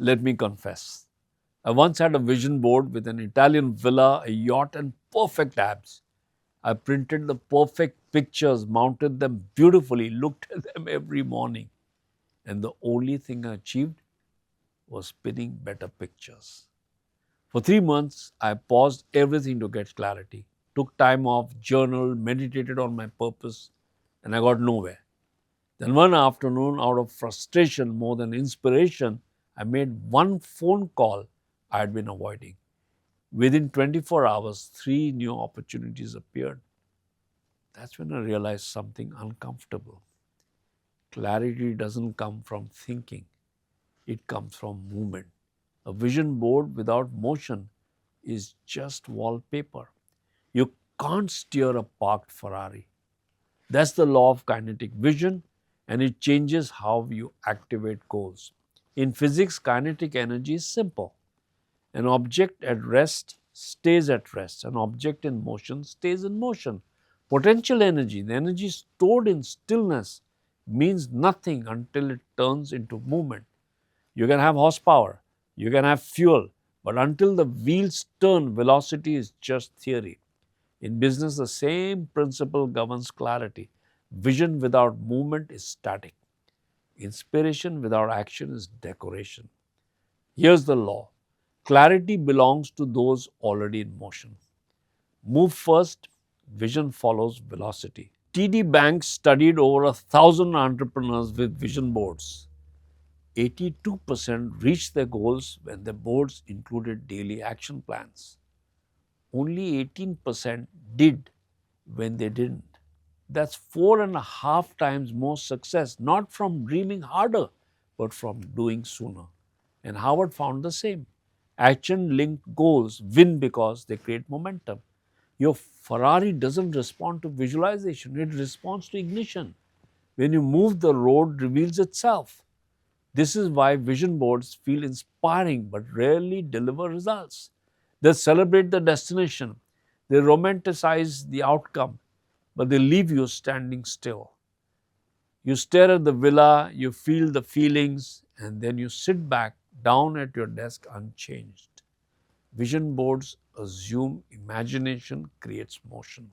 Let me confess. I once had a vision board with an Italian villa, a yacht, and perfect abs. I printed the perfect pictures, mounted them beautifully, looked at them every morning, and the only thing I achieved was spinning better pictures. For 3 months, I paused everything to get clarity, took time off, journaled, meditated on my purpose, and I got nowhere. Then one afternoon, out of frustration more than inspiration, I made one phone call I had been avoiding. Within 24 hours, three new opportunities appeared. That's when I realized something uncomfortable. Clarity doesn't come from thinking, it comes from movement. A vision board without motion is just wallpaper. You can't steer a parked Ferrari. That's the law of kinetic vision, and it changes how you activate goals. In physics, kinetic energy is simple. An object at rest stays at rest. An object in motion stays in motion. Potential energy, the energy stored in stillness, means nothing until it turns into movement. You can have horsepower, you can have fuel, but until the wheels turn, velocity is just theory. In business, the same principle governs clarity. Vision without movement is static. Inspiration without action is decoration. Here's the law: clarity belongs to those already in motion. Move first, vision follows velocity. TD Banks studied over 1,000 entrepreneurs with vision boards. 82% reached their goals when their boards included daily action plans. Only 18% did when they didn't. That's 4.5 times more success, not from dreaming harder, but from doing sooner. And Howard found the same. Action linked goals win because they create momentum. Your Ferrari doesn't respond to visualization, it responds to ignition. When you move, the road reveals itself. This is why vision boards feel inspiring but rarely deliver results. They celebrate the destination, they romanticize the outcome, but they leave you standing still. You stare at the villa, you feel the feelings, and then you sit back down at your desk unchanged. Vision boards assume imagination creates motion.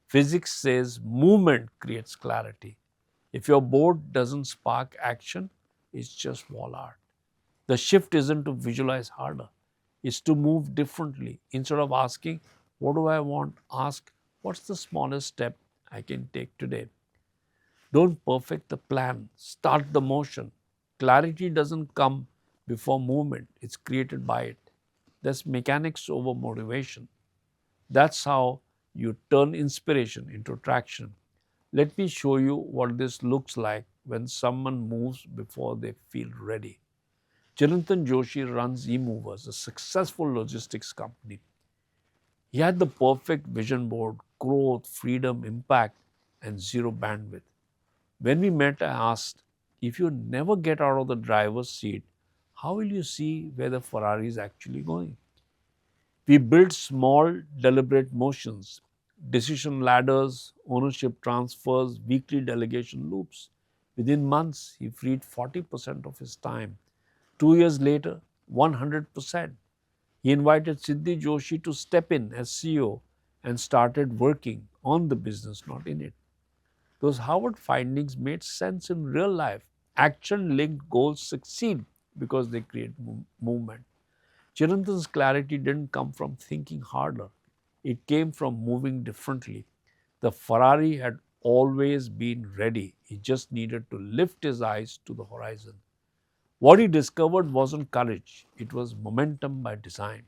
Physics says movement creates clarity. If your board doesn't spark action, it's just wall art. The shift isn't to visualize harder, it's to move differently. Instead of asking, what do I want? Ask, what's the smallest step I can take today? Don't perfect the plan, start the motion. Clarity doesn't come before movement, it's created by it. That's mechanics over motivation. That's how you turn inspiration into traction. Let me show you what this looks like when someone moves before they feel ready. Chirantan Joshi runs eMovers, a successful logistics company. He had the perfect vision board: growth, freedom, impact, and zero bandwidth. When we met, I asked, if you never get out of the driver's seat, how will you see where the Ferrari is actually going? We built small, deliberate motions, decision ladders, ownership transfers, weekly delegation loops. Within months, he freed 40% of his time. 2 years later, 100%. He invited Siddhi Joshi to step in as CEO and started working on the business, not in it. Those Harvard findings made sense in real life. Action linked goals succeed because they create movement. Chirantan's clarity didn't come from thinking harder, it came from moving differently. The Ferrari had always been ready, he just needed to lift his eyes to the horizon. What he discovered wasn't courage, it was momentum by design.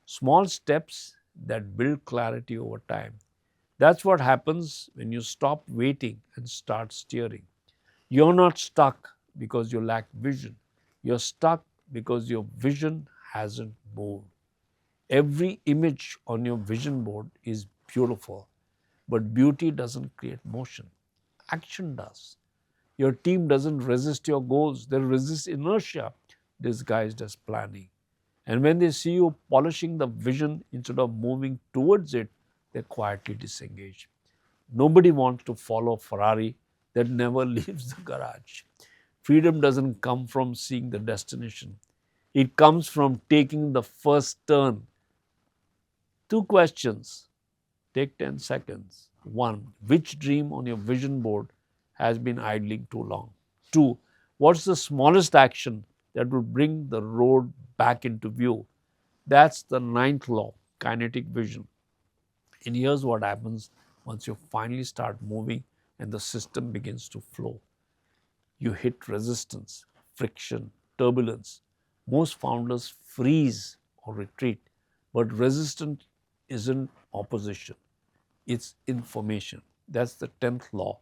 Small steps that build clarity over time. That's what happens when you stop waiting and start steering. You're not stuck because you lack vision. You're stuck because your vision hasn't moved. Every image on your vision board is beautiful, but beauty doesn't create motion. Action does. Your team doesn't resist your goals, they resist inertia disguised as planning. And when they see you polishing the vision instead of moving towards it, they quietly disengage. Nobody wants to follow a Ferrari that never leaves the garage. Freedom doesn't come from seeing the destination, It comes from taking the first turn. Two questions. Take 10 seconds. One, which dream on your vision board has been idling too long? Two, what's the smallest action that will bring the road back into view? That's the ninth law, kinetic vision. And here's what happens once you finally start moving and the system begins to flow. You hit resistance, friction, turbulence. Most founders freeze or retreat, but resistance isn't opposition, it's information. That's the 10th law,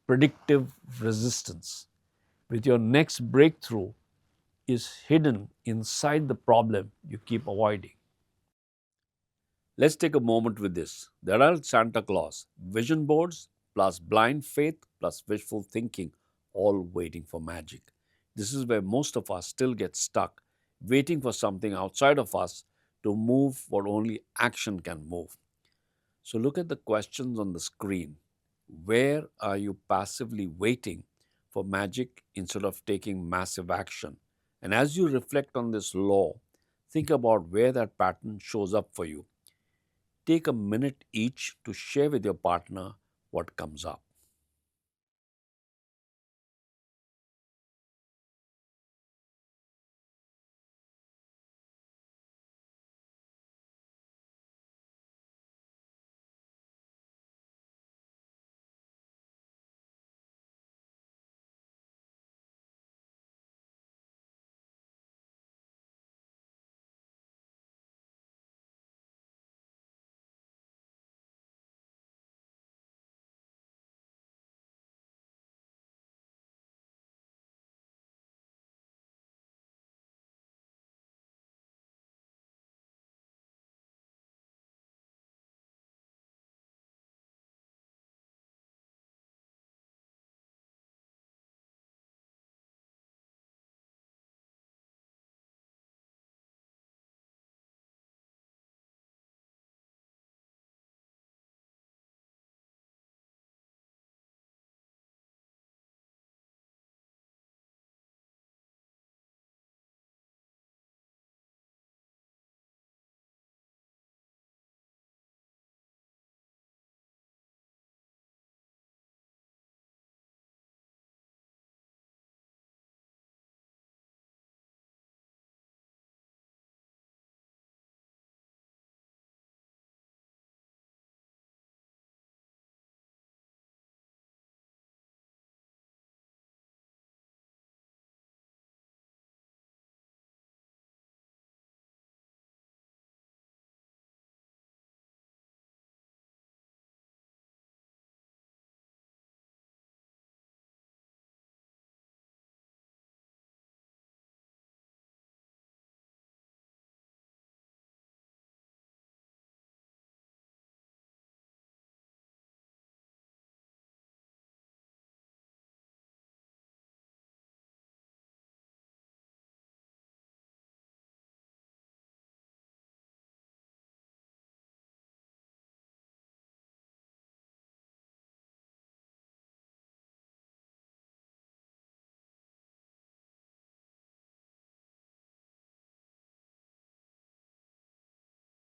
predictive resistance. With your next breakthrough is hidden inside the problem you keep avoiding. Let's take a moment with this. There are Santa Claus, vision boards, plus blind faith, plus wishful thinking, all waiting for magic. This is where most of us still get stuck, waiting for something outside of us to move what only action can move. So look at the questions on the screen. Where are you passively waiting for magic instead of taking massive action? And as you reflect on this law, think about where that pattern shows up for you. Take a minute each to share with your partner what comes up.